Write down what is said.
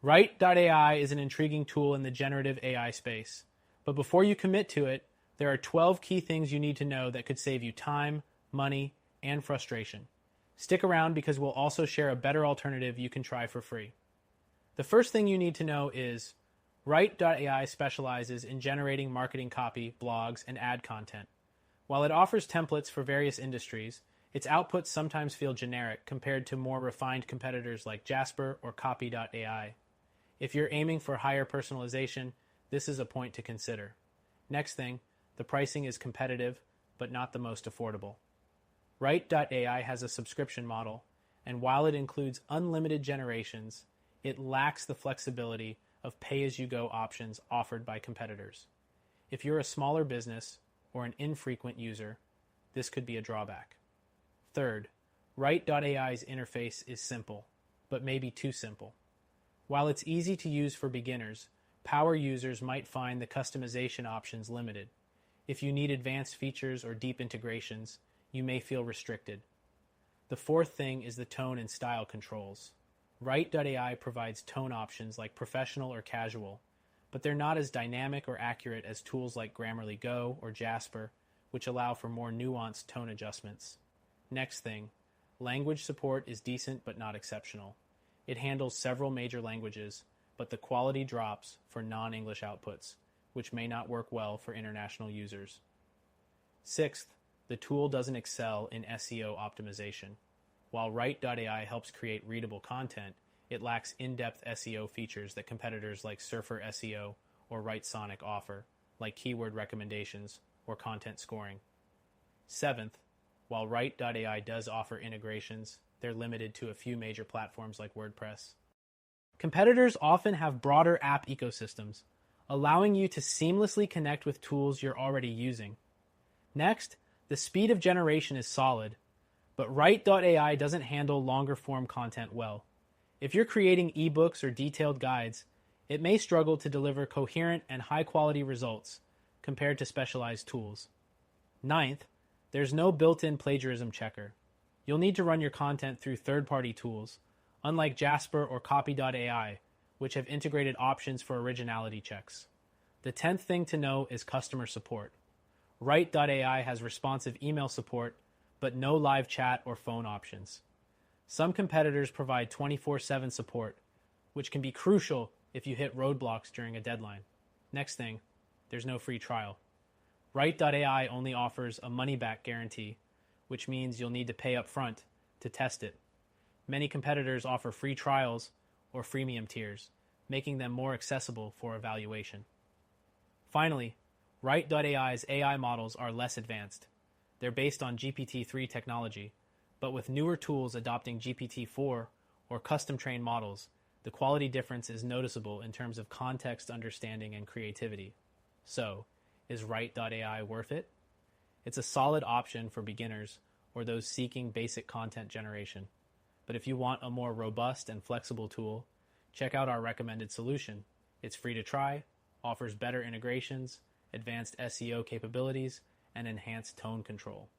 Write.ai is an intriguing tool in the generative AI space. But before you commit to it, there are 12 key things you need to know that could save you time, money, and frustration. Stick around because we'll also share a better alternative you can try for free. The first thing you need to know is Write.ai specializes in generating marketing copy, blogs, and ad content. While it offers templates for various industries, its outputs sometimes feel generic compared to more refined competitors like Jasper or Copy.ai. If you're aiming for higher personalization, this is a point to consider. Next thing, the pricing is competitive, but not the most affordable. Write.ai has a subscription model, and while it includes unlimited generations, it lacks the flexibility of pay-as-you-go options offered by competitors. If you're a smaller business or an infrequent user, this could be a drawback. Third, Write.ai's interface is simple, but maybe too simple. While it's easy to use for beginners, power users might find the customization options limited. If you need advanced features or deep integrations, you may feel restricted. The fourth thing is the tone and style controls. Write.ai provides tone options like professional or casual, but they're not as dynamic or accurate as tools like Grammarly Go or Jasper, which allow for more nuanced tone adjustments. Next thing, language support is decent but not exceptional. It handles several major languages, but the quality drops for non-English outputs, which may not work well for international users. Sixth, the tool doesn't excel in SEO optimization. While Write.ai helps create readable content, it lacks in-depth SEO features that competitors like Surfer SEO or WriteSonic offer, like keyword recommendations or content scoring. Seventh, while Write.ai does offer integrations, they're limited to a few major platforms like WordPress. Competitors often have broader app ecosystems, allowing you to seamlessly connect with tools you're already using. Next, the speed of generation is solid, but Write.ai doesn't handle longer form content well. If you're creating ebooks or detailed guides, it may struggle to deliver coherent and high-quality results compared to specialized tools. Ninth, there's no built-in plagiarism checker. You'll need to run your content through third-party tools, unlike Jasper or Copy.ai, which have integrated options for originality checks. The 10th thing to know is customer support. Write.ai has responsive email support, but no live chat or phone options. Some competitors provide 24/7 support, which can be crucial if you hit roadblocks during a deadline. Next thing, there's no free trial. Write.ai only offers a money-back guarantee, which means you'll need to pay up front to test it. Many competitors offer free trials or freemium tiers, making them more accessible for evaluation. Finally, Write.ai's AI models are less advanced. They're based on GPT-3 technology, but with newer tools adopting GPT-4 or custom-trained models, the quality difference is noticeable in terms of context understanding and creativity. So, is Write.ai worth it? It's a solid option for beginners or those seeking basic content generation. But if you want a more robust and flexible tool, check out our recommended solution. It's free to try, offers better integrations, advanced SEO capabilities, and enhanced tone control.